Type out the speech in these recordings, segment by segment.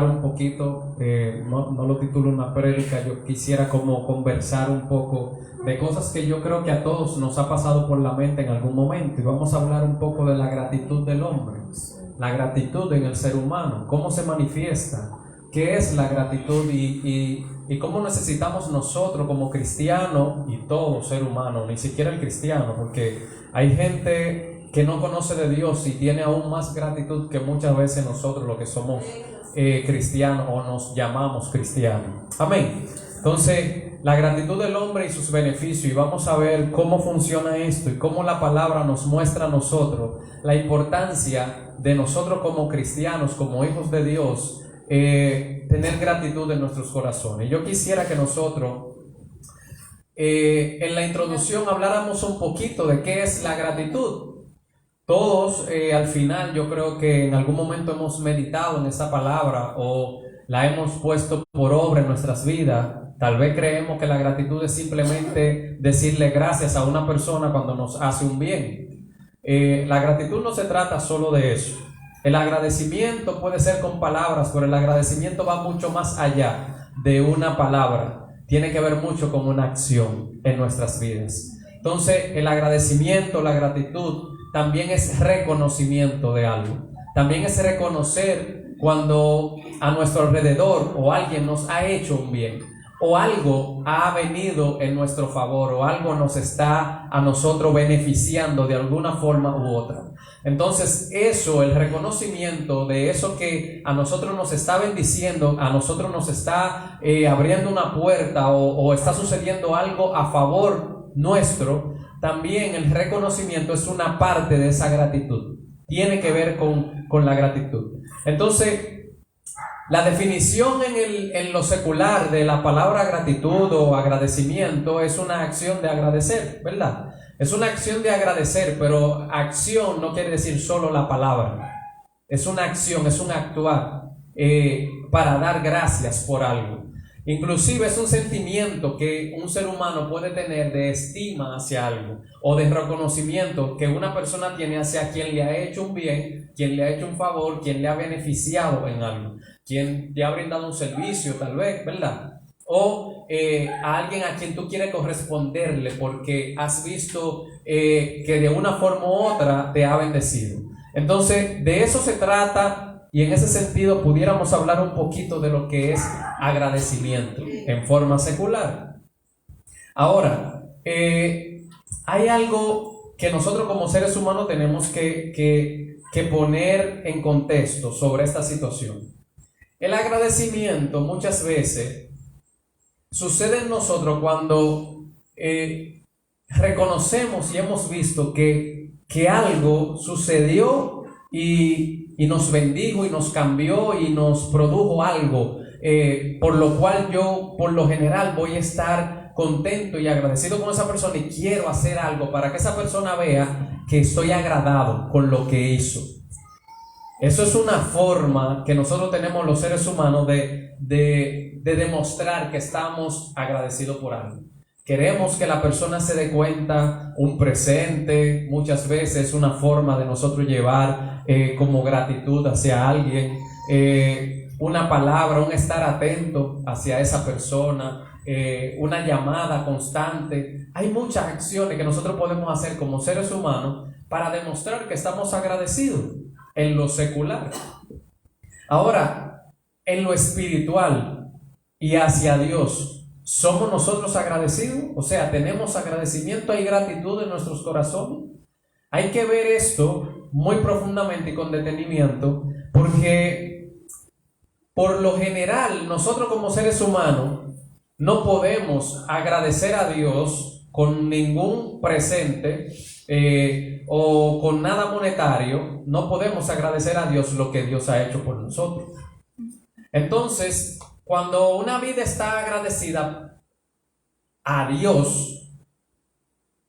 un poquito, no lo titulo una prédica, yo quisiera como conversar un poco de cosas que yo creo que a todos nos ha pasado por la mente en algún momento, y vamos a hablar un poco de la gratitud del hombre, la gratitud en el ser humano, cómo se manifiesta, qué es la gratitud y cómo necesitamos nosotros como cristianos y todo ser humano, ni siquiera el cristiano, porque hay gente que no conoce de Dios y tiene aún más gratitud que muchas veces nosotros los que somos cristianos o nos llamamos cristianos. Amén. Entonces, la gratitud del hombre y sus beneficios, y vamos a ver cómo funciona esto y cómo la palabra nos muestra a nosotros la importancia de nosotros como cristianos, como hijos de Dios, tener gratitud en nuestros corazones. Yo quisiera que nosotros en la introducción habláramos un poquito de qué es la gratitud. Todos al final yo creo que en algún momento hemos meditado en esa palabra o la hemos puesto por obra en nuestras vidas. Tal vez creemos que la gratitud es simplemente decirle gracias a una persona cuando nos hace un bien. La gratitud no se trata solo de eso. El agradecimiento puede ser con palabras, pero el agradecimiento va mucho más allá de una palabra. Tiene que ver mucho con una acción en nuestras vidas. Entonces, el agradecimiento, la gratitud, también es reconocimiento de algo. También es reconocer cuando a nuestro alrededor o alguien nos ha hecho un bien, o algo ha venido en nuestro favor, o algo nos está a nosotros beneficiando de alguna forma u otra. Entonces eso, el reconocimiento de eso que a nosotros nos está bendiciendo, a nosotros nos está abriendo una puerta o está sucediendo algo a favor nuestro, también el reconocimiento es una parte de esa gratitud. Tiene que ver con la gratitud. Entonces, la definición en lo secular de la palabra gratitud o agradecimiento es una acción de agradecer, ¿verdad? Es una acción de agradecer, pero acción no quiere decir solo la palabra. Es una acción, es un actuar para dar gracias por algo. Inclusive es un sentimiento que un ser humano puede tener de estima hacia algo o de reconocimiento que una persona tiene hacia quien le ha hecho un bien, quien le ha hecho un favor, quien le ha beneficiado en algo, quien te ha brindado un servicio tal vez, ¿verdad? O a alguien a quien tú quieres corresponderle porque has visto que de una forma u otra te ha bendecido. Entonces, de eso se trata. Y en ese sentido pudiéramos hablar un poquito de lo que es agradecimiento en forma secular. Ahora, hay algo que nosotros como seres humanos tenemos que poner en contexto sobre esta situación. El agradecimiento muchas veces sucede en nosotros cuando reconocemos y hemos visto que algo sucedió y nos bendijo y nos cambió y nos produjo algo, por lo cual yo por lo general voy a estar contento y agradecido con esa persona y quiero hacer algo para que esa persona vea que estoy agradado con lo que hizo. Eso es una forma que nosotros tenemos los seres humanos de demostrar que estamos agradecidos por algo. Queremos que la persona se dé cuenta, un presente, muchas veces una forma de nosotros llevar como gratitud hacia alguien, una palabra, un estar atento hacia esa persona, una llamada constante. Hay muchas acciones que nosotros podemos hacer como seres humanos para demostrar que estamos agradecidos en lo secular. Ahora, en lo espiritual y hacia Dios, ¿somos nosotros agradecidos? O sea, ¿tenemos agradecimiento y gratitud en nuestros corazones? Hay que ver esto muy profundamente y con detenimiento, porque por lo general nosotros como seres humanos no podemos agradecer a Dios con ningún presente o con nada monetario. No podemos agradecer a Dios lo que Dios ha hecho por nosotros. Entonces, cuando una vida está agradecida a Dios,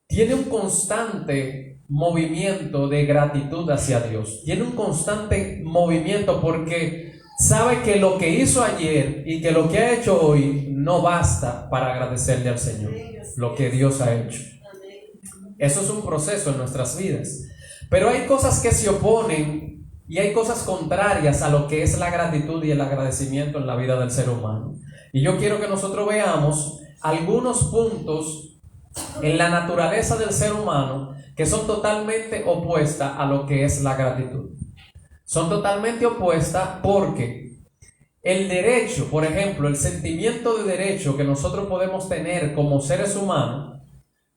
tiene un constante movimiento de gratitud hacia Dios. Tiene un constante movimiento porque sabe que lo que hizo ayer y que lo que ha hecho hoy no basta para agradecerle al Señor lo que Dios ha hecho. Eso es un proceso en nuestras vidas. Pero hay cosas que se oponen y hay cosas contrarias a lo que es la gratitud y el agradecimiento en la vida del ser humano. Y yo quiero que nosotros veamos algunos puntos en la naturaleza del ser humano que son totalmente opuestas a lo que es la gratitud. Son totalmente opuestas porque el derecho, por ejemplo, el sentimiento de derecho que nosotros podemos tener como seres humanos,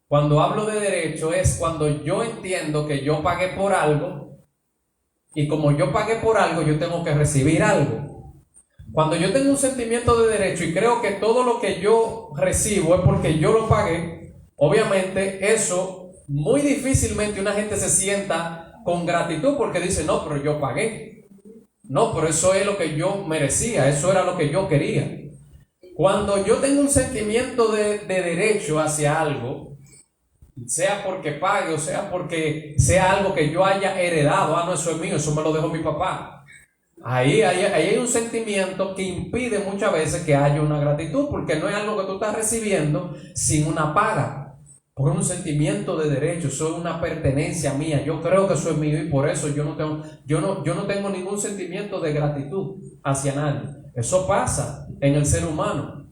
cuando hablo de derecho es cuando yo entiendo que yo pagué por algo y como yo pagué por algo, yo tengo que recibir algo. Cuando yo tengo un sentimiento de derecho y creo que todo lo que yo recibo es porque yo lo pagué, obviamente eso muy difícilmente una gente se sienta con gratitud porque dice, no, pero yo pagué. No, pero eso es lo que yo merecía, eso era lo que yo quería. Cuando yo tengo un sentimiento de derecho hacia algo, sea porque pague o sea porque sea algo que yo haya heredado, no, eso es mío, eso me lo dejó mi papá. Ahí hay un sentimiento que impide muchas veces que haya una gratitud, porque no es algo que tú estás recibiendo sin una paga, por un sentimiento de derecho, eso es una pertenencia mía, yo creo que eso es mío y por eso yo no tengo ningún sentimiento de gratitud hacia nadie. Eso pasa en el ser humano.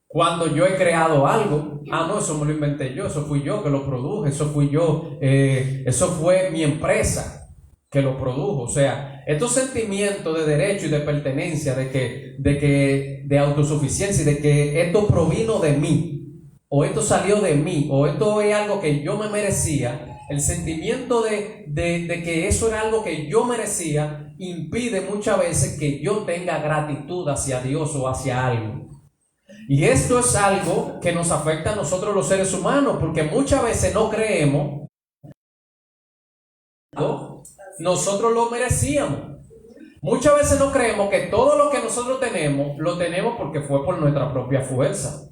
Cuando yo he creado algo, no, eso me lo inventé yo, eso fui yo que lo produje, eso fui yo, eso fue mi empresa que lo produjo. O sea, estos sentimientos de derecho y de pertenencia, de autosuficiencia, de que esto provino de mí, o esto salió de mí, o esto es algo que yo me merecía, el sentimiento de que eso era algo que yo merecía, impide muchas veces que yo tenga gratitud hacia Dios o hacia algo. Y esto es algo que nos afecta a nosotros los seres humanos, porque muchas veces no creemos nosotros lo merecíamos. Muchas veces no creemos que todo lo que nosotros tenemos, lo tenemos porque fue por nuestra propia fuerza.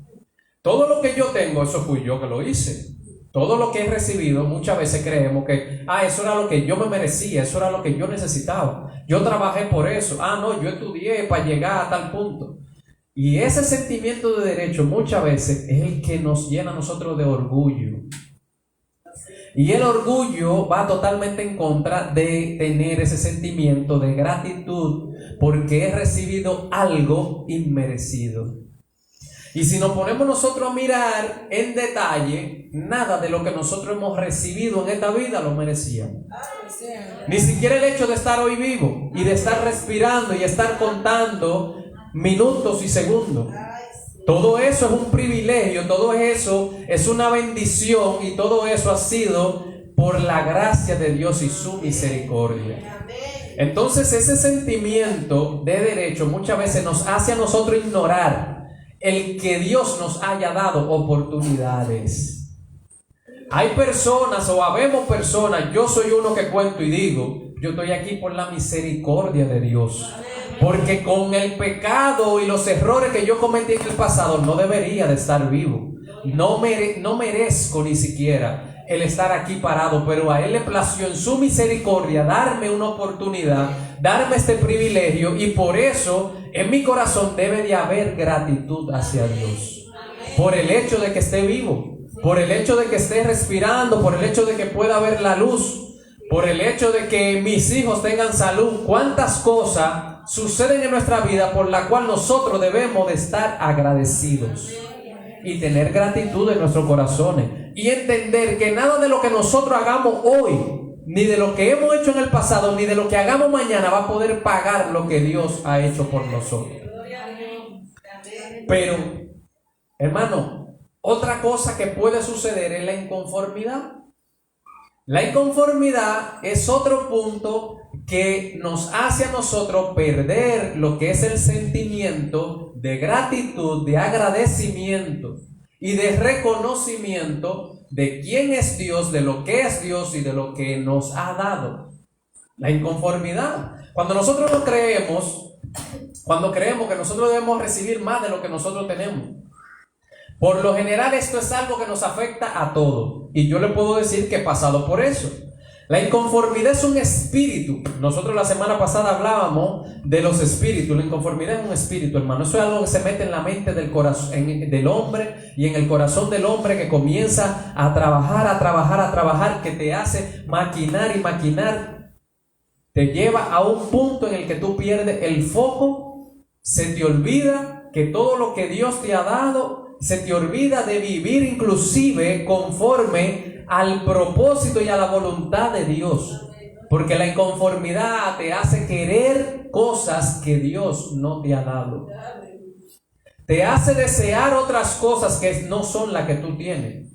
Todo lo que yo tengo, eso fui yo que lo hice. Todo lo que he recibido, muchas veces creemos que, eso era lo que yo me merecía, eso era lo que yo necesitaba. Yo trabajé por eso. No, yo estudié para llegar a tal punto. Y ese sentimiento de derecho muchas veces es el que nos llena a nosotros de orgullo. Y el orgullo va totalmente en contra de tener ese sentimiento de gratitud porque he recibido algo inmerecido. Y si nos ponemos nosotros a mirar en detalle, nada de lo que nosotros hemos recibido en esta vida lo merecíamos. Ni siquiera el hecho de estar hoy vivo y de estar respirando y estar contando minutos y segundos. Todo eso es un privilegio, todo eso es una bendición y todo eso ha sido por la gracia de Dios y su misericordia. Entonces ese sentimiento de derecho muchas veces nos hace a nosotros ignorar el que Dios nos haya dado oportunidades. Hay personas o habemos personas, yo soy uno que cuento y digo, yo estoy aquí por la misericordia de Dios. Porque con el pecado y los errores que yo cometí en el pasado no debería de estar vivo. No merezco ni siquiera el estar aquí parado, pero a Él le plació en su misericordia darme una oportunidad, darme este privilegio, y por eso en mi corazón debe de haber gratitud hacia Dios. Por el hecho de que esté vivo, por el hecho de que esté respirando, por el hecho de que pueda ver la luz, por el hecho de que mis hijos tengan salud. ¿Cuántas cosas suceden en nuestra vida por la cual nosotros debemos de estar agradecidos y tener gratitud en nuestros corazones y entender que nada de lo que nosotros hagamos hoy, ni de lo que hemos hecho en el pasado, ni de lo que hagamos mañana va a poder pagar lo que Dios ha hecho por nosotros? Pero, hermano, otra cosa que puede suceder es la inconformidad. La inconformidad es otro punto que nos hace a nosotros perder lo que es el sentimiento de gratitud, de agradecimiento y de reconocimiento de quién es Dios, de lo que es Dios y de lo que nos ha dado. La inconformidad. Cuando nosotros no creemos, cuando creemos que nosotros debemos recibir más de lo que nosotros tenemos. Por lo general esto es algo que nos afecta a todos. Y yo le puedo decir que he pasado por eso. La inconformidad es un espíritu. Nosotros la semana pasada hablábamos de los espíritus. La inconformidad es un espíritu, hermano. Eso es algo que se mete en la mente del corazón, del hombre y en el corazón del hombre, que comienza a trabajar, que te hace maquinar y maquinar te lleva a un punto en el que tú pierdes el foco, se te olvida que todo lo que Dios te ha dado, se te olvida de vivir inclusive conforme al propósito y a la voluntad de Dios. Porque la inconformidad te hace querer cosas que Dios no te ha dado. Te hace desear otras cosas que no son las que tú tienes.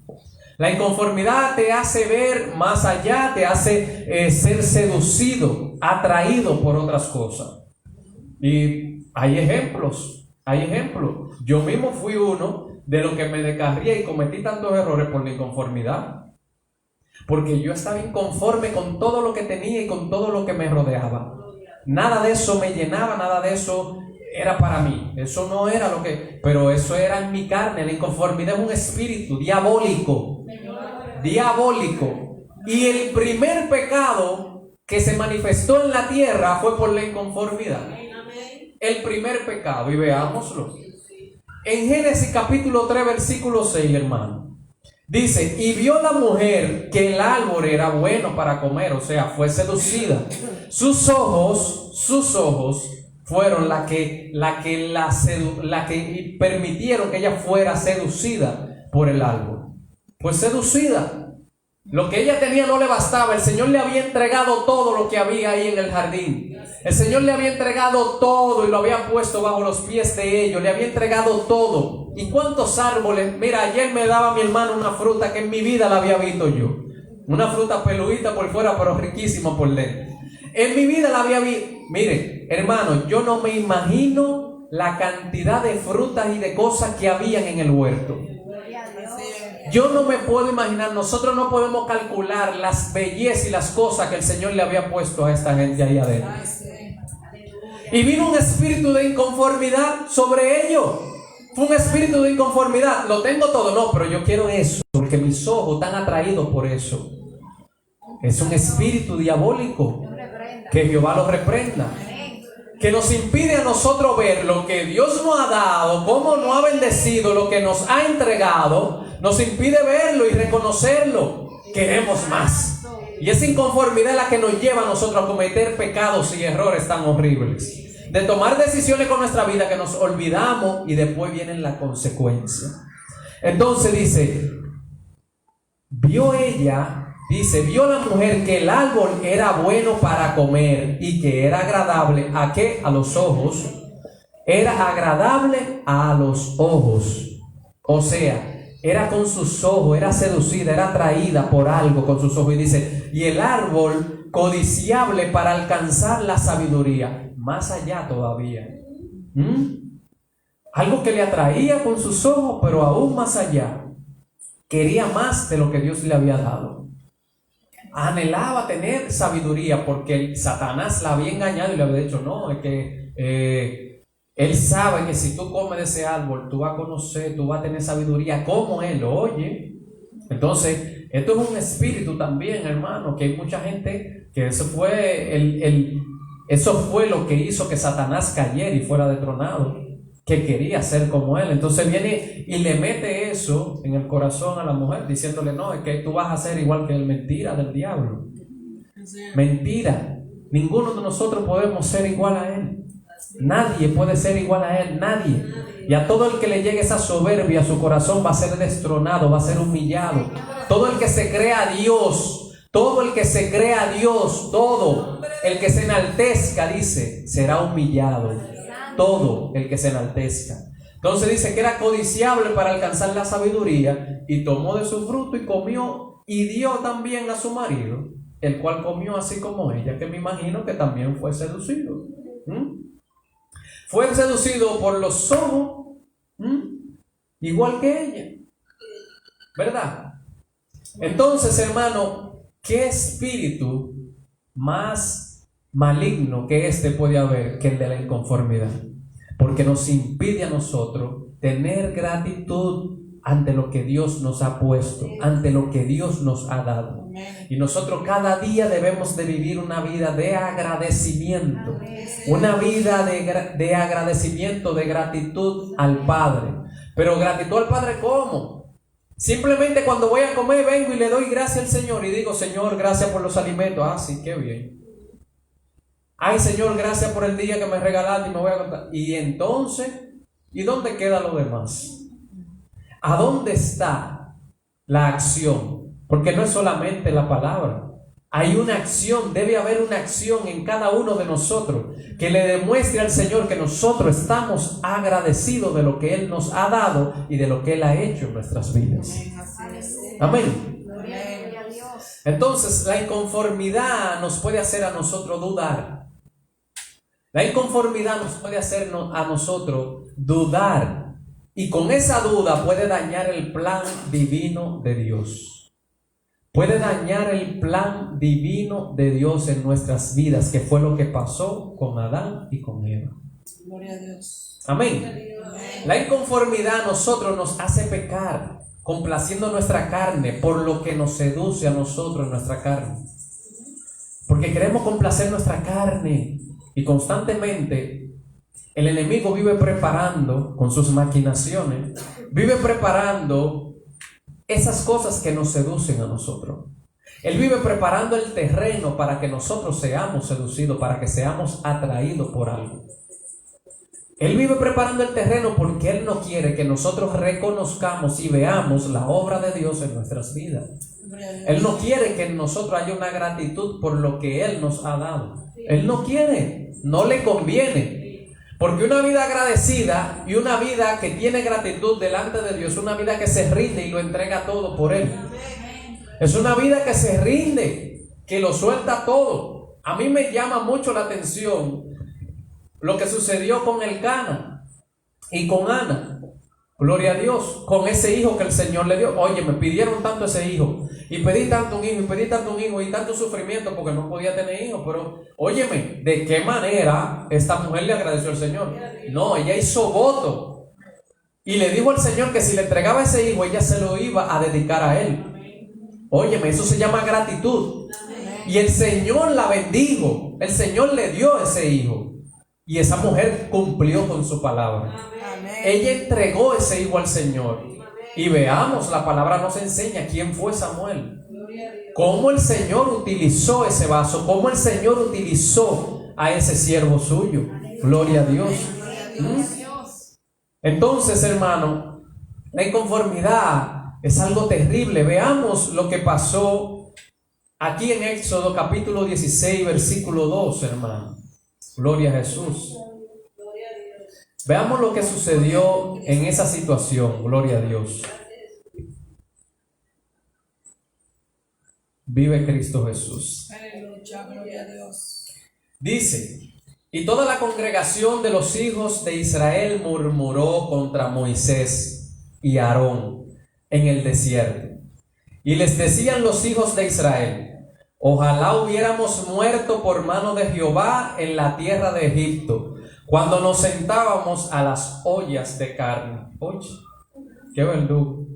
La inconformidad te hace ver más allá, te hace ser seducido, atraído por otras cosas. Y hay ejemplos. Yo mismo fui uno de los que me descarrié y cometí tantos errores por la inconformidad. Porque yo estaba inconforme con todo lo que tenía y con todo lo que me rodeaba. Nada de eso me llenaba, nada de eso era para mí. Eso no era lo que... Pero eso era en mi carne. La inconformidad es un espíritu diabólico. Y el primer pecado que se manifestó en la tierra fue por la inconformidad. El primer pecado. Y veámoslo. En Génesis capítulo 3 versículo 6, hermano. Dice, y vio la mujer que el árbol era bueno para comer, o sea, fue seducida. Sus ojos fueron la que permitieron que ella fuera seducida por el árbol. Pues seducida. Lo que ella tenía no le bastaba. El Señor le había entregado todo lo que había ahí en el jardín. El Señor le había entregado todo y lo había puesto bajo los pies de ellos. Le había entregado todo. ¿Y cuántos árboles? Mira, ayer me daba mi hermano una fruta que en mi vida la había visto yo. Una fruta peludita por fuera, pero riquísima por dentro. En mi vida la había visto. Mire, hermano, yo no me imagino la cantidad de frutas y de cosas que habían en el huerto. Yo no me puedo imaginar, nosotros no podemos calcular las bellezas y las cosas que el Señor le había puesto a esta gente ahí adentro. Y vino un espíritu de inconformidad sobre ellos. Fue un espíritu de inconformidad. Lo tengo todo, no, pero yo quiero eso, porque mis ojos están atraídos por eso. Es un espíritu diabólico. Que Jehová lo reprenda. Que nos impide a nosotros ver lo que Dios nos ha dado, cómo nos ha bendecido, lo que nos ha entregado. Nos impide verlo y reconocerlo. Queremos más. Y esa inconformidad es la que nos lleva a nosotros a cometer pecados y errores tan horribles. De tomar decisiones con nuestra vida que nos olvidamos y después vienen las consecuencias. Entonces dice, vio la mujer que el árbol era bueno para comer y que era agradable, ¿a qué? A los ojos. Era agradable a los ojos. O sea, era con sus ojos, era seducida, era atraída por algo con sus ojos. Y dice, y el árbol codiciable para alcanzar la sabiduría. Más allá todavía. Algo que le atraía con sus ojos, pero aún más allá. Quería más de lo que Dios le había dado. Anhelaba tener sabiduría porque Satanás la había engañado y le había dicho, no, es que él sabe que si tú comes de ese árbol, tú vas a conocer, tú vas a tener sabiduría como él. Oye, entonces, esto es un espíritu también, hermano, que hay mucha gente que eso fue lo que hizo que Satanás cayera y fuera destronado, que quería ser como él. Entonces viene y le mete eso en el corazón a la mujer, diciéndole, no, es que tú vas a ser igual que él. Mentira del diablo. Mentira. Ninguno de nosotros podemos ser igual a él. Nadie puede ser igual a él, nadie. Y a todo el que le llegue esa soberbia a su corazón va a ser destronado, va a ser humillado. Todo el que se crea Dios, todo el que se enaltezca, dice, será humillado. Todo el que se enaltezca. Entonces dice que era codiciable para alcanzar la sabiduría, y tomó de su fruto y comió, y dio también a su marido, el cual comió así como ella, que me imagino que también fue seducido. Fue seducido por los ojos, igual que ella, ¿verdad? Entonces, hermano, ¿qué espíritu más maligno que este puede haber que el de la inconformidad? Porque nos impide a nosotros tener gratitud ante lo que Dios nos ha puesto, ante lo que Dios nos ha dado. Y nosotros cada día debemos de vivir una vida de agradecimiento, una vida de agradecimiento, de gratitud al Padre. Pero gratitud al Padre, ¿cómo? Simplemente cuando voy a comer vengo y le doy gracias al Señor y digo, Señor, gracias por los alimentos. Ah, sí, qué bien. Ay, Señor, gracias por el día que me regalaste y me voy a contar. Y entonces, ¿y dónde queda lo demás? ¿A dónde está la acción? Porque no es solamente la palabra. Hay una acción, debe haber una acción en cada uno de nosotros que le demuestre al Señor que nosotros estamos agradecidos de lo que Él nos ha dado y de lo que Él ha hecho en nuestras vidas. Amén. Entonces, la inconformidad nos puede hacer a nosotros dudar. La inconformidad nos puede hacer a nosotros dudar. Y con esa duda puede dañar el plan divino de Dios. Puede dañar el plan divino de Dios en nuestras vidas, que fue lo que pasó con Adán y con Eva. Gloria a Dios. Amén. La inconformidad a nosotros nos hace pecar, complaciendo nuestra carne por lo que nos seduce a nosotros nuestra carne. Porque queremos complacer nuestra carne y constantemente el enemigo vive preparando con sus maquinaciones, vive preparando esas cosas que nos seducen a nosotros. Él vive preparando el terreno para que nosotros seamos seducidos, para que seamos atraídos por algo. Él vive preparando el terreno porque Él no quiere que nosotros reconozcamos y veamos la obra de Dios en nuestras vidas. Él no quiere que en nosotros haya una gratitud por lo que Él nos ha dado. Él no quiere, no le conviene. Porque una vida agradecida y una vida que tiene gratitud delante de Dios, una vida que se rinde y lo entrega todo por Él. Es una vida que se rinde, que lo suelta todo. A mí me llama mucho la atención lo que sucedió con Elcana y con Ana. Gloria a Dios, con ese hijo que el Señor le dio. Oye, me pidieron tanto ese hijo, y pedí tanto un hijo, y pedí tanto un hijo, y tanto sufrimiento porque no podía tener hijos. Pero, óyeme, ¿de qué manera esta mujer le agradeció al Señor? No, ella hizo voto y le dijo al Señor que si le entregaba ese hijo, ella se lo iba a dedicar a Él. Óyeme, eso se llama gratitud. Y el Señor la bendijo, el Señor le dio ese hijo, y esa mujer cumplió con su palabra. Ella entregó ese hijo al Señor. Y veamos, la palabra nos enseña quién fue Samuel, cómo el Señor utilizó ese vaso, cómo el Señor utilizó a ese siervo suyo. Gloria a Dios. Entonces, hermano, la inconformidad es algo terrible. Veamos lo que pasó aquí en Éxodo capítulo 16 versículo 2, hermano. Gloria a Jesús. Veamos lo que sucedió en esa situación. Gloria a Dios. Vive Cristo Jesús. Aleluya, gloria a Dios. Dice: y toda la congregación de los hijos de Israel murmuró contra Moisés y Aarón en el desierto. Y les decían los hijos de Israel: ojalá hubiéramos muerto por mano de Jehová en la tierra de Egipto, cuando nos sentábamos a las ollas de carne. Oye, qué verdugo.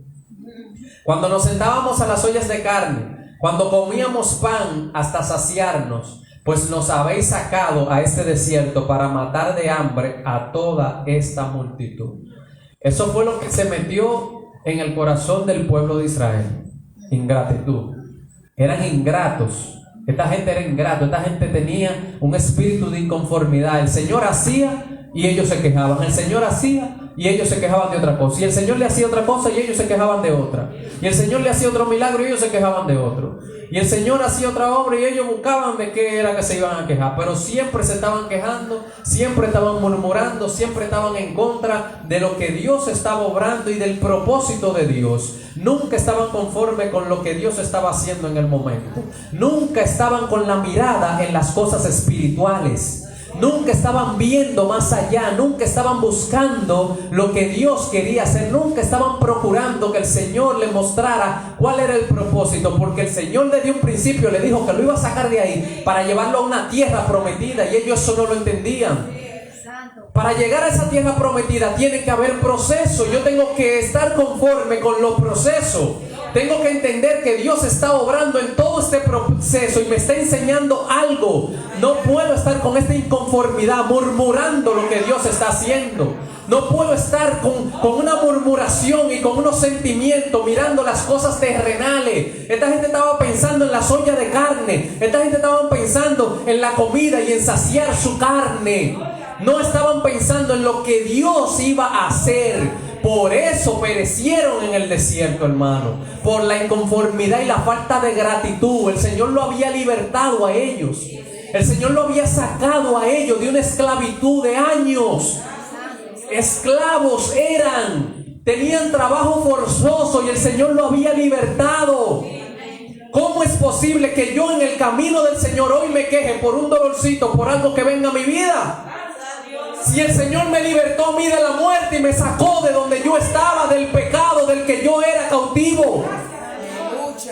Cuando nos sentábamos a las ollas de carne, cuando comíamos pan hasta saciarnos, pues nos habéis sacado a este desierto para matar de hambre a toda esta multitud. Eso fue lo que se metió en el corazón del pueblo de Israel. Ingratitud. Eran ingratos. Esta gente era ingrato, esta gente tenía un espíritu de inconformidad. El Señor hacía y ellos se quejaban. El Señor hacía y ellos se quejaban de otra cosa. Y el Señor le hacía otra cosa y ellos se quejaban de otra. Y el Señor le hacía otro milagro y ellos se quejaban de otro. Y el Señor hacía otra obra y ellos buscaban de qué era que se iban a quejar. Pero siempre se estaban quejando, siempre estaban murmurando, siempre estaban en contra de lo que Dios estaba obrando y del propósito de Dios. Nunca estaban conformes con lo que Dios estaba haciendo en el momento. Nunca estaban con la mirada en las cosas espirituales. Nunca estaban viendo más allá, nunca estaban buscando lo que Dios quería hacer, nunca estaban procurando que el Señor le mostrara cuál era el propósito, porque el Señor desde un principio le dijo que lo iba a sacar de ahí para llevarlo a una tierra prometida, y ellos eso no lo entendían. Para llegar a esa tierra prometida tiene que haber proceso. Yo tengo que estar conforme con los procesos. Tengo que entender que Dios está obrando en todo este proceso y me está enseñando algo. no puedo estar con esta inconformidad, murmurando lo que Dios está haciendo. No puedo estar con una murmuración y con unos sentimientos mirando las cosas terrenales. Esta gente estaba pensando en las ollas de carne. Esta gente estaba pensando en la comida y en saciar su carne. No estaban pensando en lo que Dios iba a hacer. Por eso perecieron en el desierto, hermano. Por la inconformidad y la falta de gratitud. El Señor lo había libertado a ellos. El Señor lo había sacado a ellos de una esclavitud de años. Esclavos eran, tenían trabajo forzoso y el Señor lo había libertado. ¿Cómo es posible que yo en el camino del Señor hoy me queje por un dolorcito, por algo que venga a mi vida? Si el Señor me libertó a mí de la muerte y me sacó de donde yo estaba, del pecado del que yo era cautivo.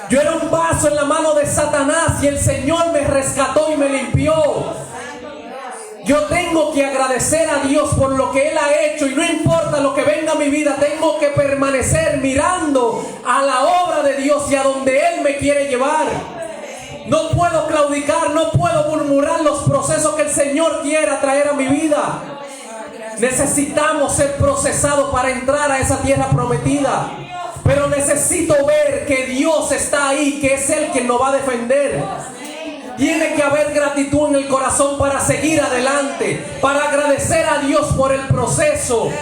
Yo era un vaso en la mano de Satanás y el Señor me rescató y me limpió. Yo tengo que agradecer a Dios por lo que Él ha hecho y no importa lo que venga a mi vida, tengo que permanecer mirando a la obra de Dios y a donde Él me quiere llevar. No puedo claudicar, no puedo murmurar los procesos que el Señor quiera traer a mi vida. Necesitamos ser procesados para entrar a esa tierra prometida. Pero necesito ver que Dios está ahí, que es Él quien nos va a defender. Tiene que haber gratitud en el corazón para seguir adelante, para agradecer a Dios por el proceso.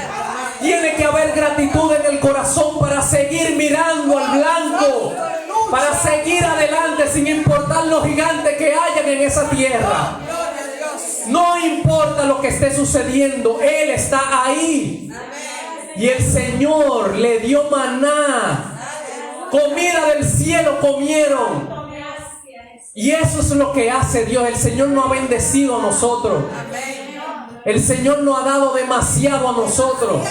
Tiene que haber gratitud en el corazón para seguir mirando al blanco, para seguir adelante sin importar los gigantes que hayan en esa tierra. No importa lo que esté sucediendo, Él está ahí. Y el Señor le dio maná, comida del cielo comieron. Y eso es lo que hace Dios. El Señor nos ha bendecido a nosotros. El Señor nos ha dado demasiado a nosotros.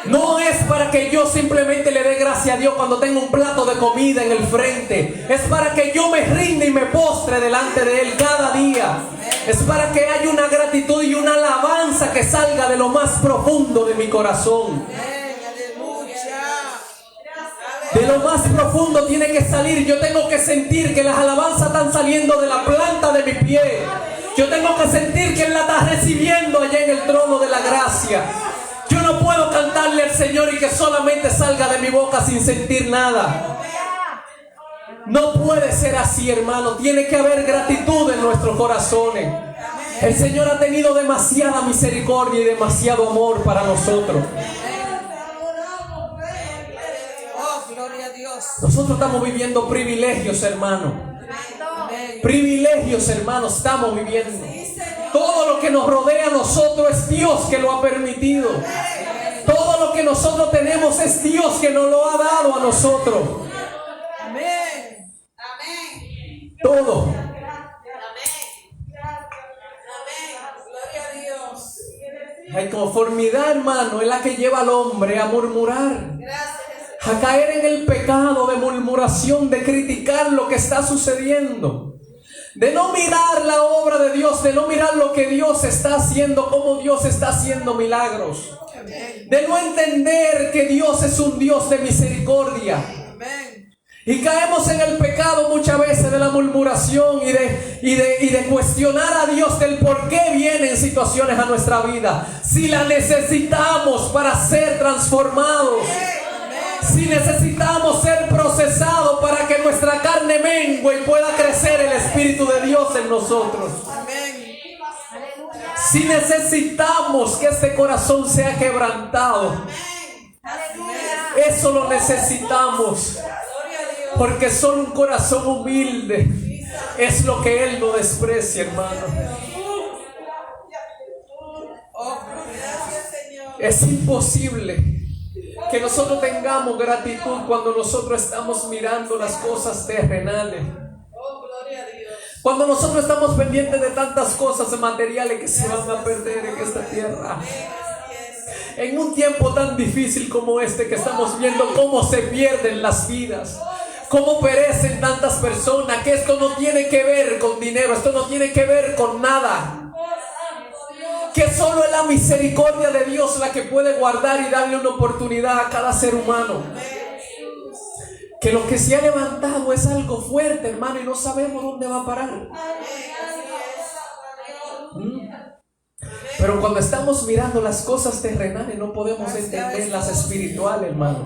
No es para que yo simplemente le dé gracias a Dios cuando tengo un plato de comida en el frente. Es para que yo me rinda y me postre delante de Él cada día. Es para que haya una gratitud y una alabanza que salga de lo más profundo de mi corazón. De lo más profundo tiene que salir. Yo tengo que sentir que las alabanzas están saliendo de la planta de mi pie. Yo tengo que sentir que Él la está recibiendo allá en el trono de la gracia. Yo no puedo cantarle al Señor y que solamente salga de mi boca sin sentir nada. No puede ser así, hermano. Tiene que haber gratitud en nuestros corazones. El Señor ha tenido demasiada misericordia y demasiado amor para nosotros. Nosotros estamos viviendo privilegios, hermano. Privilegios, hermanos, estamos viviendo. Todo lo que nos rodea a nosotros es Dios que lo ha permitido. Todo lo que nosotros tenemos es Dios que nos lo ha dado a nosotros. Amén. Todo. Gloria a Dios. La inconformidad, hermano, es la que lleva al hombre a murmurar, a caer en el pecado de murmuración, de criticar lo que está sucediendo, de no mirar la obra de Dios, de no mirar lo que Dios está haciendo, cómo Dios está haciendo milagros, de no entender que Dios es un Dios de misericordia. Y caemos en el pecado muchas veces de la murmuración y de cuestionar a Dios del por qué vienen situaciones a nuestra vida, si la necesitamos para ser transformados. Si necesitamos ser procesados para que nuestra carne mengue y pueda crecer el Espíritu de Dios en nosotros. Si necesitamos que este corazón sea quebrantado, eso lo necesitamos. Porque solo un corazón humilde es lo que Él no desprecia, hermano. Es imposible que nosotros tengamos gratitud cuando nosotros estamos mirando las cosas terrenales. Cuando nosotros estamos pendientes de tantas cosas materiales que se van a perder en esta tierra. En un tiempo tan difícil como este, que estamos viendo cómo se pierden las vidas, cómo perecen tantas personas, que esto no tiene que ver con dinero, esto no tiene que ver con nada. Que solo es la misericordia de Dios la que puede guardar y darle una oportunidad a cada ser humano. Que lo que se ha levantado es algo fuerte, hermano, y no sabemos dónde va a parar. Pero cuando estamos mirando las cosas terrenales no podemos entender las espirituales, hermano.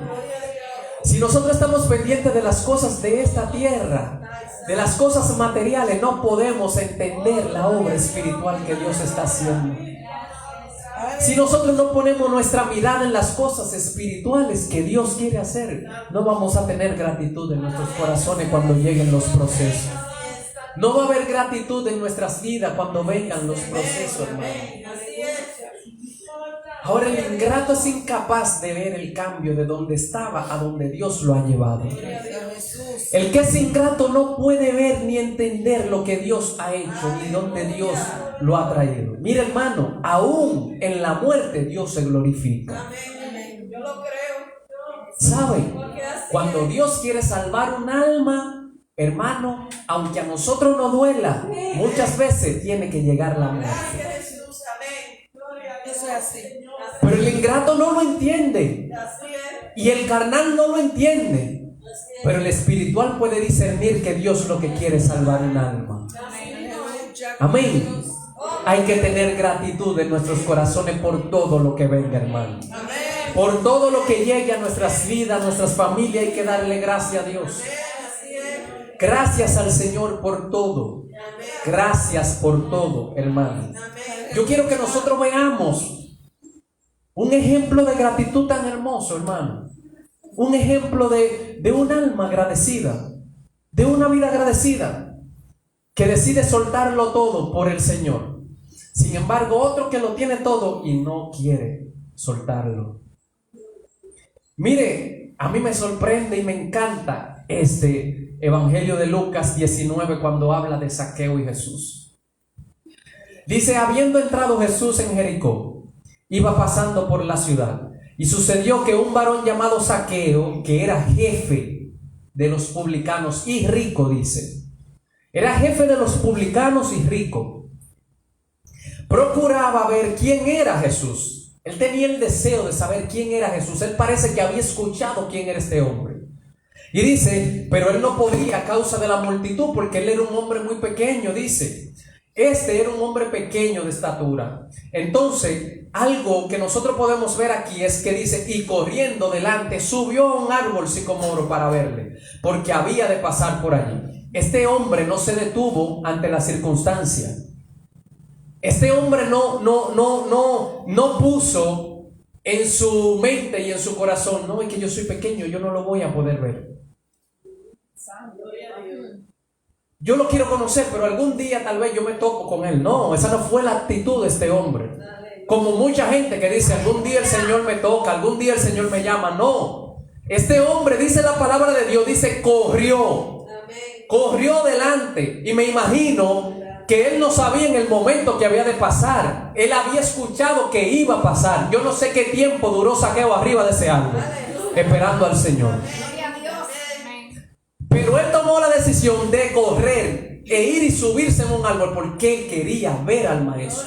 Si nosotros estamos pendientes de las cosas de esta tierra, de las cosas materiales, no podemos entender la obra espiritual que Dios está haciendo. Si nosotros no ponemos nuestra mirada en las cosas espirituales que Dios quiere hacer, no vamos a tener gratitud en nuestros corazones cuando lleguen los procesos. No va a haber gratitud en nuestras vidas cuando vengan los procesos, hermano. Ahora el ingrato es incapaz de ver el cambio de donde estaba a donde Dios lo ha llevado. El que es ingrato no puede ver ni entender lo que Dios ha hecho ni donde Dios lo ha traído. Mira, hermano, aún en la muerte Dios se glorifica. Yo lo creo. ¿Sabe? Cuando Dios quiere salvar un alma, hermano, aunque a nosotros nos duela, muchas veces tiene que llegar la muerte. Gracias, Jesús. Amén. Eso es así. Pero el ingrato no lo entiende. Así es. Y el carnal no lo entiende. Pero el espiritual puede discernir que Dios lo que quiere es salvar un alma. Amén. Hay que tener gratitud en nuestros corazones por todo lo que venga, hermano. Por todo lo que llegue a nuestras vidas, a nuestras familias, hay que darle gracias a Dios. Gracias al Señor por todo. Gracias por todo, hermano. Yo quiero que nosotros veamos un ejemplo de gratitud tan hermoso, hermano. Un ejemplo de un alma agradecida, de una vida agradecida, que decide soltarlo todo por el Señor. Sin embargo, otro que lo tiene todo y no quiere soltarlo. Mire, a mí me sorprende y me encanta este Evangelio de Lucas 19 cuando habla de Zaqueo y Jesús. Dice, habiendo entrado Jesús en Jericó, iba pasando por la ciudad, y sucedió que un varón llamado Zaqueo, que era jefe de los publicanos y rico, dice, era jefe de los publicanos y rico, procuraba ver quién era Jesús. Él tenía el deseo de saber quién era Jesús. Él parece que había escuchado quién era este hombre. Y dice, pero él no podía a causa de la multitud, porque él era un hombre muy pequeño, dice. Este era un hombre pequeño de estatura. Entonces, algo que nosotros podemos ver aquí es que dice, y corriendo delante, subió a un árbol sicomoro para verle, porque había de pasar por allí. Este hombre no se detuvo ante la circunstancia. Este hombre no puso en su mente y en su corazón, no, es que yo soy pequeño, yo no lo voy a poder ver. Yo lo quiero conocer, pero algún día tal vez yo me toco con él. No, esa no fue la actitud de este hombre. Como mucha gente que dice, algún día el Señor me toca, algún día el Señor me llama. No, este hombre, dice la palabra de Dios, dice, corrió delante. Y me imagino que él no sabía en el momento que había de pasar. Él había escuchado que iba a pasar. Yo no sé qué tiempo duró Zaqueo arriba de ese árbol, esperando al Señor. Pero él tomó la decisión de correr e ir y subirse en un árbol porque él quería ver al maestro.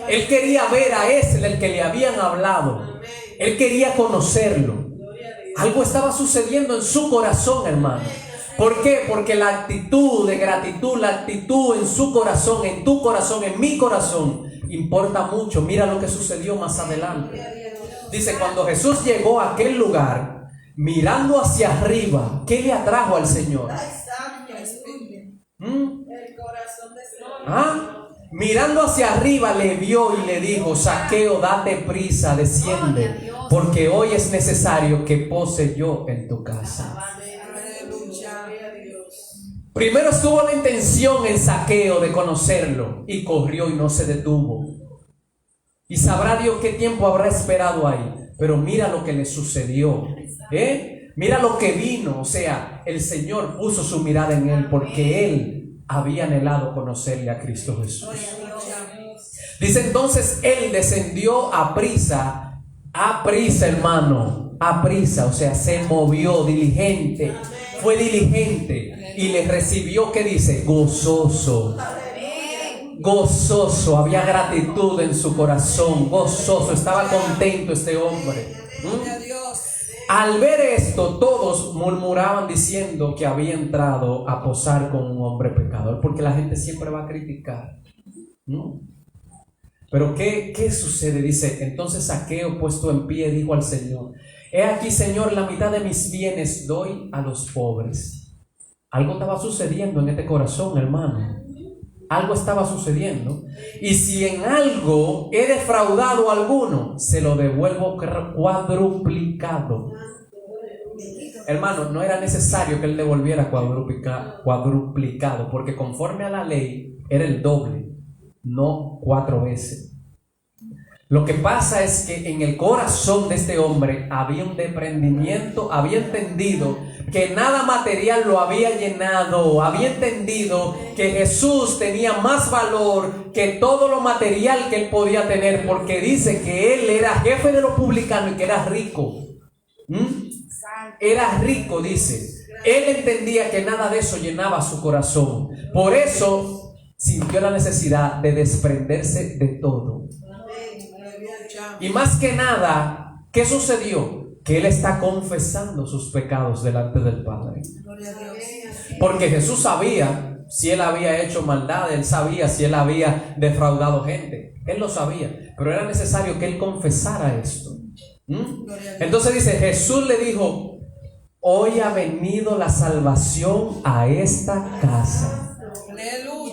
Él quería ver a ese del que le habían hablado. Él quería conocerlo. Algo estaba sucediendo en su corazón, hermano. ¿Por qué? Porque la actitud de gratitud, la actitud en su corazón, en tu corazón, en mi corazón, importa mucho. Mira lo que sucedió más adelante. Dice, cuando Jesús llegó a aquel lugar, mirando hacia arriba, ¿qué le atrajo al Señor? Mirando hacia arriba le vio y le dijo, Zaqueo, date prisa, desciende, porque hoy es necesario que pose yo en tu casa. Primero estuvo la intención en Zaqueo de conocerlo y corrió y no se detuvo. Y sabrá Dios qué tiempo habrá esperado ahí. Pero mira lo que le sucedió. Mira lo que vino. O sea, el Señor puso su mirada en él porque él había anhelado conocerle a Cristo Jesús. Dice entonces, él descendió a prisa, hermano, a prisa. O sea, se movió diligente, fue diligente y le recibió, ¿qué dice? Gozoso. Gozoso, había gratitud en su corazón, gozoso, estaba contento este hombre. Al ver esto, todos murmuraban diciendo que había entrado a posar con un hombre pecador, porque la gente siempre va a criticar. Pero ¿qué sucede? Dice, entonces Zaqueo, puesto en pie, dijo al Señor: he aquí, Señor, la mitad de mis bienes doy a los pobres. Algo estaba sucediendo en este corazón, hermano. Algo estaba sucediendo. Y si en algo he defraudado a alguno, se lo devuelvo cuadruplicado. Hermano, no era necesario que él devolviera cuadruplicado, porque conforme a la ley era el doble, no 4 veces. Lo que pasa es que en el corazón de este hombre había un desprendimiento, había entendido que nada material lo había llenado, había entendido que Jesús tenía más valor que todo lo material que él podía tener, porque dice que él era jefe de los publicanos y que era rico. Era rico, dice. Él entendía que nada de eso llenaba su corazón. Por eso sintió la necesidad de desprenderse de todo. Y más que nada, ¿qué sucedió? Que él está confesando sus pecados delante del Padre. Porque Jesús sabía si él había hecho maldad, él sabía si él había defraudado gente, él lo sabía, pero era necesario que él confesara esto. Entonces dice, Jesús le dijo: hoy ha venido la salvación a esta casa.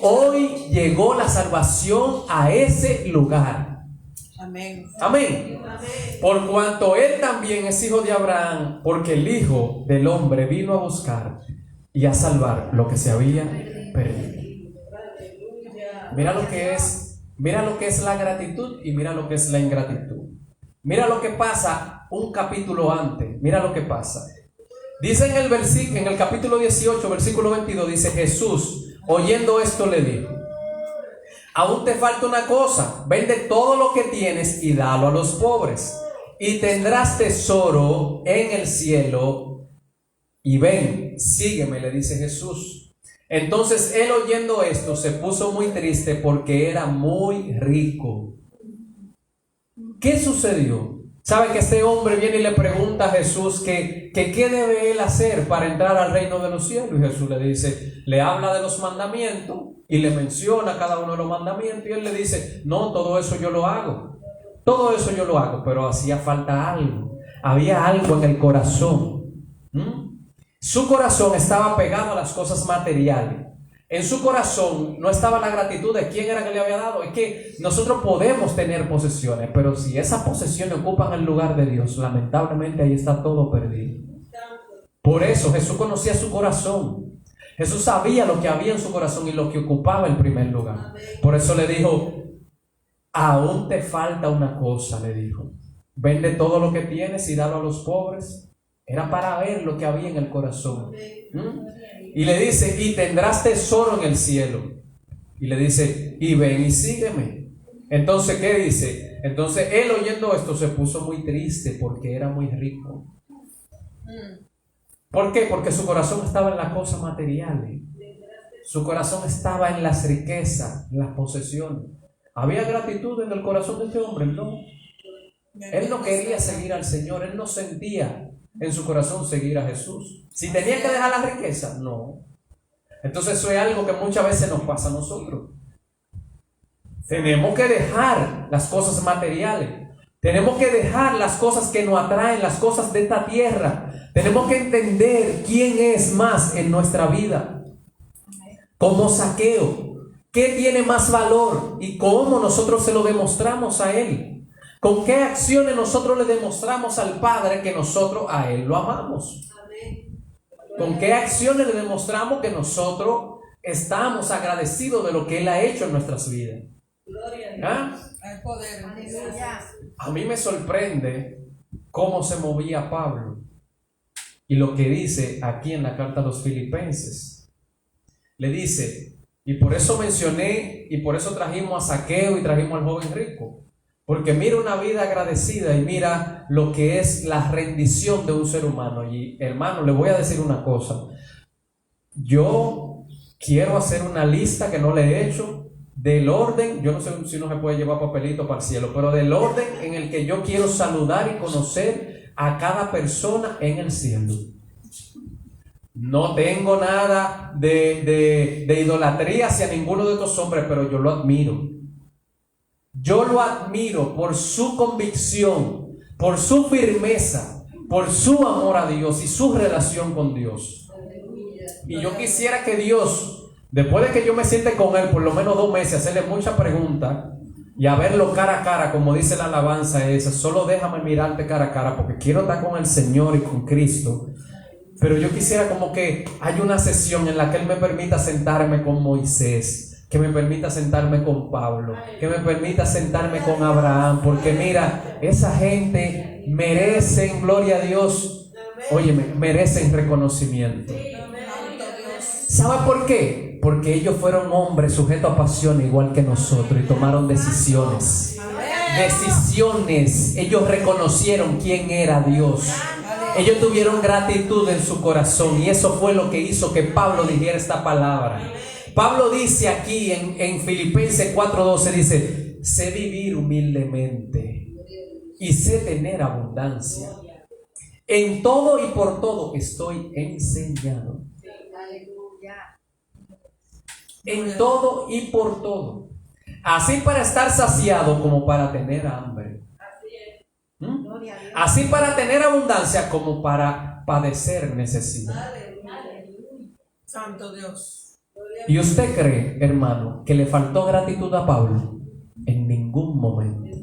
Hoy llegó la salvación a ese lugar. Amén. Amén. Por cuanto él también es hijo de Abraham, porque el Hijo del Hombre vino a buscar y a salvar lo que se había perdido. Mira lo que es la gratitud y mira lo que es la ingratitud. Mira lo que pasa un capítulo antes. Mira lo que pasa. Dice en el capítulo 18, versículo 22, dice: Jesús, oyendo esto, le dijo: aún te falta una cosa, vende todo lo que tienes y dalo a los pobres, y tendrás tesoro en el cielo, y ven, sígueme, le dice Jesús. Entonces él, oyendo esto, se puso muy triste porque era muy rico. ¿Qué sucedió? ¿Sabe que este hombre viene y le pregunta a Jesús que qué debe él hacer para entrar al reino de los cielos? Y Jesús le dice, le habla de los mandamientos y le menciona cada uno de los mandamientos, y él le dice: no, todo eso yo lo hago, todo eso yo lo hago, pero hacía falta algo, había algo en el corazón. Su corazón estaba pegado a las cosas materiales. En su corazón no estaba la gratitud de quién era que le había dado. Es que nosotros podemos tener posesiones, pero si esas posesiones ocupan el lugar de Dios, lamentablemente ahí está todo perdido. Por eso Jesús conocía su corazón. Jesús sabía lo que había en su corazón y lo que ocupaba el primer lugar. Por eso le dijo: aún te falta una cosa, le dijo. Vende todo lo que tienes y dalo a los pobres. Era para ver lo que había en el corazón. Y le dice: y tendrás tesoro en el cielo. Y le dice: y ven y sígueme. Entonces, ¿qué dice? Entonces él, oyendo esto, se puso muy triste porque era muy rico. ¿Por qué? Porque su corazón estaba en las cosas materiales. Su corazón estaba en las riquezas, en las posesiones. ¿Había gratitud en el corazón de este hombre? No. Él no quería seguir al Señor. Él no sentía en su corazón seguir a Jesús. Si tenía que dejar la riqueza, no. Entonces eso es algo que muchas veces nos pasa a nosotros. Tenemos que dejar las cosas materiales. Tenemos que dejar las cosas que nos atraen, las cosas de esta tierra. Tenemos que entender quién es más en nuestra vida. Como Zaqueo, ¿qué tiene más valor? Y cómo nosotros se lo demostramos a él. ¿Con qué acciones nosotros le demostramos al Padre que nosotros a él lo amamos? ¿Con qué acciones le demostramos que nosotros estamos agradecidos de lo que él ha hecho en nuestras vidas? ¿Ah? A mí me sorprende cómo se movía Pablo y lo que dice aquí en la carta a los Filipenses. Le dice, y por eso mencioné y por eso trajimos a Zaqueo y trajimos al joven rico, porque mira una vida agradecida y mira lo que es la rendición de un ser humano. Y hermano, le voy a decir una cosa: yo quiero hacer una lista que no le he hecho del orden, yo no sé si no se puede llevar papelito para el cielo, pero del orden en el que yo quiero saludar y conocer a cada persona en el cielo. No tengo nada de idolatría hacia ninguno de estos hombres, pero yo lo admiro. Yo lo admiro por su convicción, por su firmeza, por su amor a Dios y su relación con Dios. Y yo quisiera que Dios, después de que yo me siente con Él por lo menos 2 meses, hacerle muchas preguntas y a verlo cara a cara, como dice la alabanza esa, solo déjame mirarte cara a cara porque quiero estar con el Señor y con Cristo. Pero yo quisiera como que haya una sesión en la que Él me permita sentarme con Moisés, que me permita sentarme con Pablo, que me permita sentarme con Abraham, porque mira, esa gente merecen, gloria a Dios, óyeme, merecen reconocimiento. ¿Sabe por qué? Porque ellos fueron hombres sujetos a pasiones igual que nosotros y tomaron decisiones. Decisiones. Ellos reconocieron quién era Dios. Ellos tuvieron gratitud en su corazón y eso fue lo que hizo que Pablo dijera esta palabra. Pablo dice aquí en Filipenses 4:12, dice: sé vivir humildemente y sé tener abundancia. En todo y por todo estoy enseñado. En todo y por todo. Así para estar saciado como para tener hambre. Así para tener abundancia como para padecer necesidad. Santo Dios. ¿Y usted cree, hermano, que le faltó gratitud a Pablo? En ningún momento.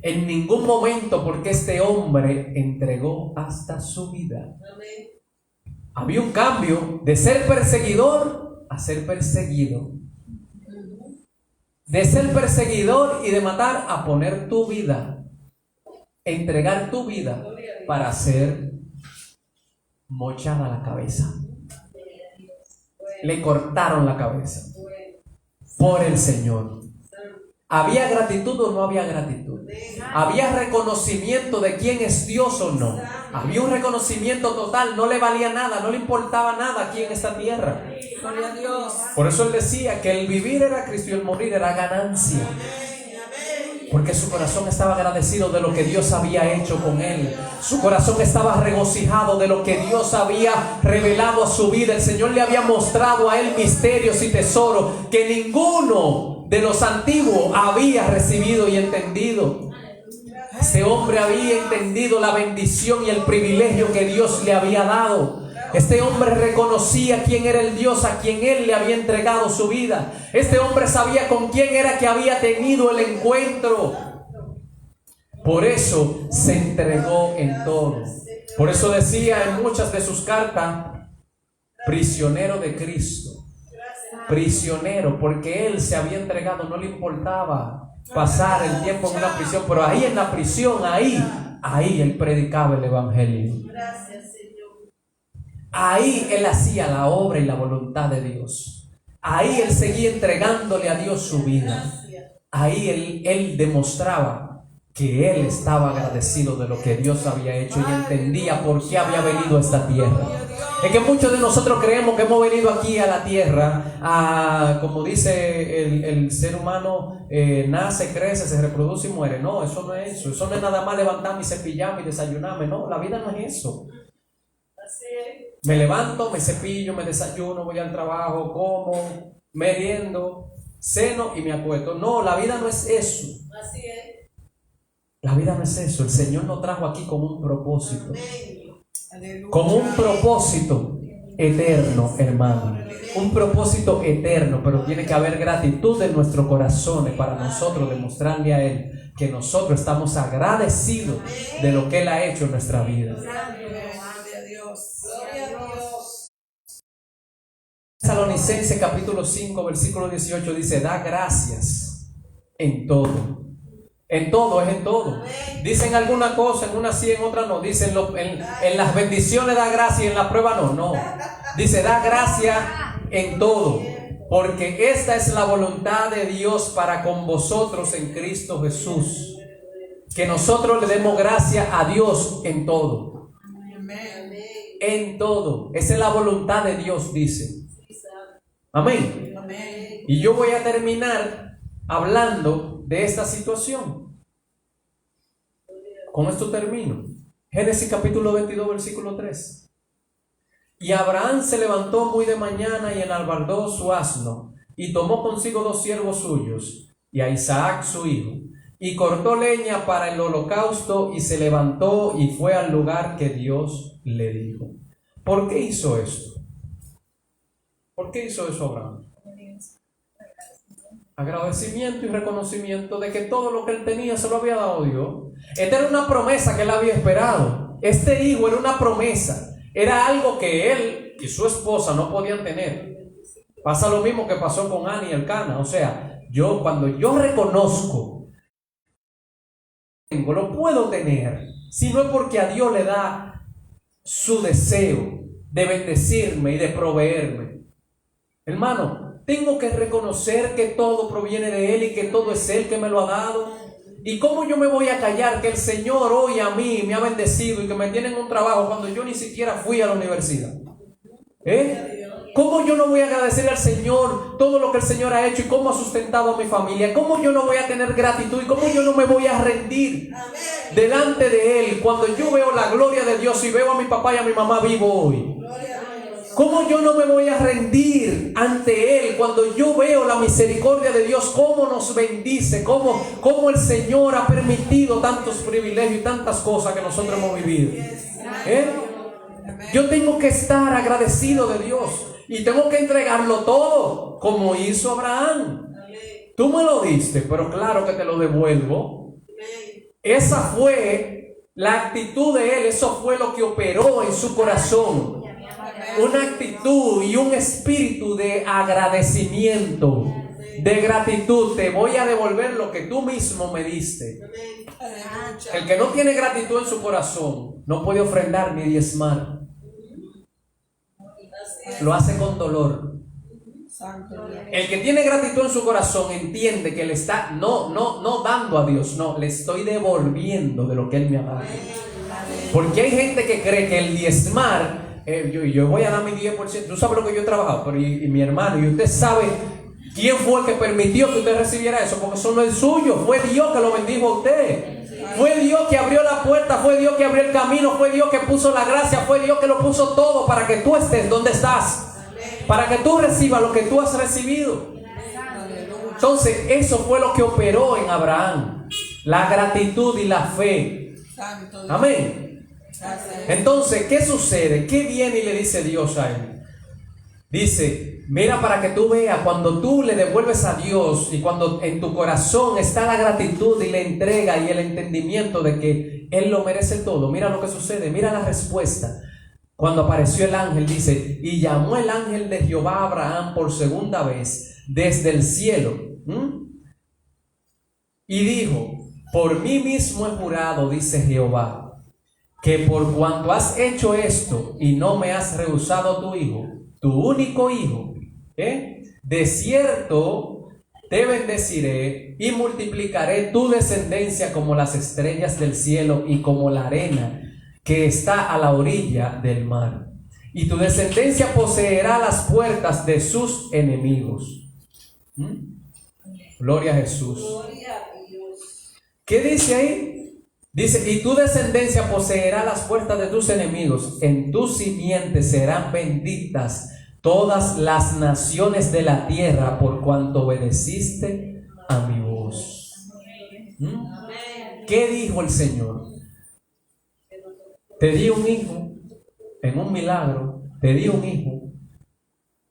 En ningún momento, porque este hombre entregó hasta su vida. Había un cambio de ser perseguidor a ser perseguido. De ser perseguidor y de matar a poner tu vida. Entregar tu vida para ser mochada la cabeza. Le cortaron la cabeza por el Señor. ¿Había gratitud o no había gratitud? ¿Había reconocimiento de quién es Dios o no? Había un reconocimiento total, no le valía nada, no le importaba nada aquí en esta tierra. Gloria a Dios. Por eso él decía que el vivir era Cristo y el morir era ganancia. Porque su corazón estaba agradecido de lo que Dios había hecho con él. Su corazón estaba regocijado de lo que Dios había revelado a su vida. El Señor le había mostrado a él misterios y tesoros que ninguno de los antiguos había recibido y entendido. Este hombre había entendido la bendición y el privilegio que Dios le había dado. Este hombre reconocía quién era el Dios a quien él le había entregado su vida. Este hombre sabía con quién era que había tenido el encuentro. Por eso se entregó en todo. Por eso decía en muchas de sus cartas: prisionero de Cristo. Prisionero, porque él se había entregado, no le importaba pasar el tiempo en una prisión, pero ahí en la prisión, ahí él predicaba el evangelio. Ahí él hacía la obra y la voluntad de Dios. Ahí él seguía entregándole a Dios su vida. Ahí él demostraba que él estaba agradecido de lo que Dios había hecho y entendía por qué había venido a esta tierra. Es que muchos de nosotros creemos que hemos venido aquí a la tierra como dice el ser humano, nace, crece, se reproduce y muere. No, eso no es eso. Eso no es nada más levantarme y cepillarme y desayunarme. No, la vida no es eso. Me levanto, me cepillo, me desayuno, voy al trabajo, como, meriendo, ceno y me acuesto. No, la vida no es eso. Así es. La vida no es eso. El Señor nos trajo aquí con un propósito. Con un propósito eterno, hermano. Un propósito eterno, pero tiene que haber gratitud en nuestros corazones para nosotros demostrarle a Él que nosotros estamos agradecidos de lo que Él ha hecho en nuestra vida. Tesalonicenses capítulo 5 versículo 18 dice: da gracias en todo. En todo, es en todo. Dicen alguna cosa, en una sí, en otra no. Dicen en las bendiciones da gracia y en la prueba no. Dice da gracia en todo, porque esta es la voluntad de Dios para con vosotros en Cristo Jesús. Que nosotros le demos gracia a Dios en todo. En todo. Esa es la voluntad de Dios, dice. Amén. Y yo voy a terminar hablando de esta situación. Con esto termino. Génesis capítulo 22 versículo 3. Y Abraham se levantó muy de mañana y enalbardó su asno y tomó consigo 2 siervos suyos y a Isaac su hijo, y cortó leña para el holocausto y se levantó y fue al lugar que Dios le dijo. ¿Por qué hizo esto? ¿Por qué hizo eso Abraham? Agradecimiento y reconocimiento de que todo lo que él tenía se lo había dado Dios. Esta era una promesa que él había esperado. Este hijo era una promesa. Era algo que él y su esposa no podían tener. Pasa lo mismo que pasó con Ana y Elcana. O sea, cuando yo reconozco, lo puedo tener, si no es porque a Dios le da su deseo de bendecirme y de proveerme. Hermano, tengo que reconocer que todo proviene de Él y que todo es Él que me lo ha dado. ¿Y cómo yo me voy a callar que el Señor hoy a mí me ha bendecido y que me tienen un trabajo cuando yo ni siquiera fui a la universidad? ¿Cómo yo no voy a agradecerle al Señor todo lo que el Señor ha hecho y cómo ha sustentado a mi familia? ¿Cómo yo no voy a tener gratitud y cómo yo no me voy a rendir delante de Él cuando yo veo la gloria de Dios y veo a mi papá y a mi mamá vivo hoy? ¿Cómo yo no me voy a rendir ante Él cuando yo veo la misericordia de Dios, cómo nos bendice, cómo el Señor ha permitido tantos privilegios y tantas cosas que nosotros hemos vivido? Yo tengo que estar agradecido de Dios y tengo que entregarlo todo, como hizo Abraham. Tú me lo diste, pero claro que te lo devuelvo. Esa fue la actitud de él, eso fue lo que operó en su corazón. Una actitud y un espíritu de agradecimiento, de gratitud. Te voy a devolver lo que tú mismo me diste. El que no tiene gratitud en su corazón no puede ofrendar ni diezmar. Lo hace con dolor. El que tiene gratitud en su corazón entiende que le está no dando a Dios, no, le estoy devolviendo de lo que Él me ha dado. Porque hay gente que cree que el diezmar, yo voy a dar mi 10%. Tú sabes lo que yo he trabajado, pero y mi hermano, y usted sabe quién fue el que permitió que usted recibiera eso, porque eso no es suyo, fue Dios que lo bendijo a usted. Fue Dios que abrió la puerta, fue Dios que abrió el camino, fue Dios que puso la gracia, fue Dios que lo puso todo para que tú estés donde estás, para que tú recibas lo que tú has recibido. Entonces, eso fue lo que operó en Abraham, la gratitud y la fe. Amén. Entonces, ¿qué sucede? ¿Qué viene y le dice Dios a él? Dice, mira, para que tú veas, cuando tú le devuelves a Dios y cuando en tu corazón está la gratitud y la entrega y el entendimiento de que Él lo merece todo, mira lo que sucede, mira la respuesta. Cuando apareció el ángel, dice, y llamó el ángel de Jehová a Abraham por segunda vez desde el cielo. Y dijo, por mí mismo he jurado, dice Jehová, que por cuanto has hecho esto y no me has rehusado tu hijo, tu único hijo, de cierto te bendeciré y multiplicaré tu descendencia como las estrellas del cielo y como la arena que está a la orilla del mar. Y tu descendencia poseerá las puertas de sus enemigos. Gloria a Jesús. ¿Qué dice ahí? Dice, y tu descendencia poseerá las puertas de tus enemigos. En tu simiente serán benditas todas las naciones de la tierra por cuanto obedeciste a mi voz. ¿Qué dijo el Señor? Te di un hijo en un milagro, te di un hijo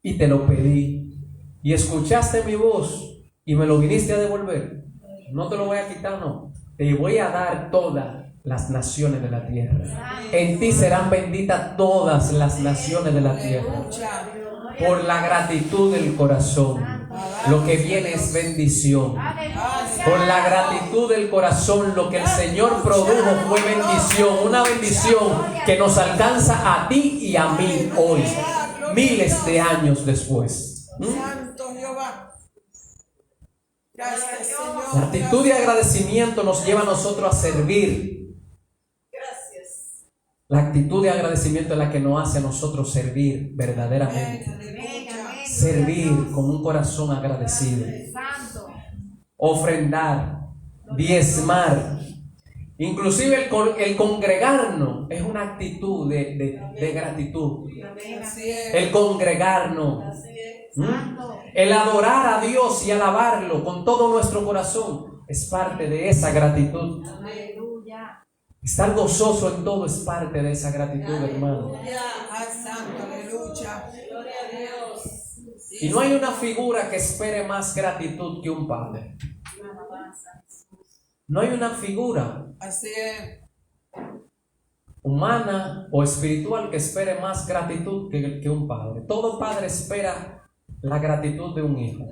y te lo pedí y escuchaste mi voz y me lo viniste a devolver. No te lo voy a quitar, no. Te voy a dar todas las naciones de la tierra. En ti serán benditas todas las naciones de la tierra. Por la gratitud del corazón, lo que viene es bendición. Por la gratitud del corazón, lo que el Señor produjo fue bendición. Una bendición que nos alcanza a ti y a mí hoy, miles de años después. Santo Jehová. Gracias, Señor. La actitud de agradecimiento nos lleva a nosotros a servir. Gracias. La actitud de agradecimiento es la que nos hace a nosotros servir verdaderamente. Servir con un corazón agradecido. Ofrendar, diezmar. Inclusive el congregarnos es una actitud de gratitud. El congregarnos. El adorar a Dios y alabarlo con todo nuestro corazón es parte de esa gratitud. Aleluya. Estar gozoso en todo es parte de esa gratitud, hermano. Ay, santo, aleluya. Gloria a Dios. Y no hay una figura que espere más gratitud que un padre. No hay una figura Así es. humana o espiritual que espere más gratitud que un padre. Todo padre espera la gratitud de un hijo.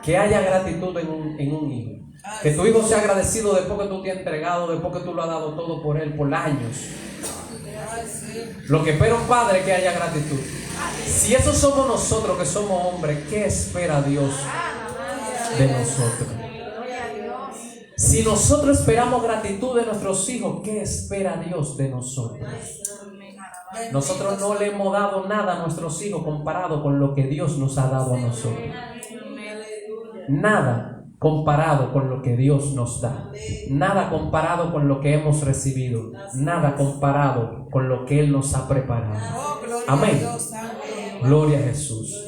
Que haya gratitud en un hijo. Que tu hijo sea agradecido después que tú te has entregado, después que tú lo has dado todo por él, por años. Ay, sí. Lo que espera un padre es que haya gratitud. Si eso somos nosotros que somos hombres, ¿qué espera Dios de nosotros? Gloria a Dios. Si nosotros esperamos gratitud de nuestros hijos, ¿qué espera Dios de nosotros? Nosotros no le hemos dado nada a nuestros hijos comparado con lo que Dios nos ha dado a nosotros. Nada comparado con lo que Dios nos da. Nada comparado con lo que hemos recibido. Nada comparado con lo que Él nos ha preparado. Oh, gloria Amén. a Dios, santo. Gloria a Jesús.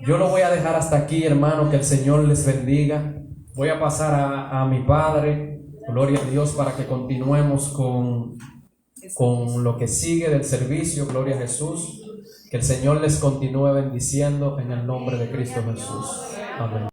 Yo lo voy a dejar hasta aquí, hermano. Que el Señor les bendiga. Voy a pasar a mi padre. Gloria a Dios, para que continuemos con lo que sigue del servicio. Gloria a Jesús. Que el Señor les continúe bendiciendo en el nombre de Cristo Jesús. Amén.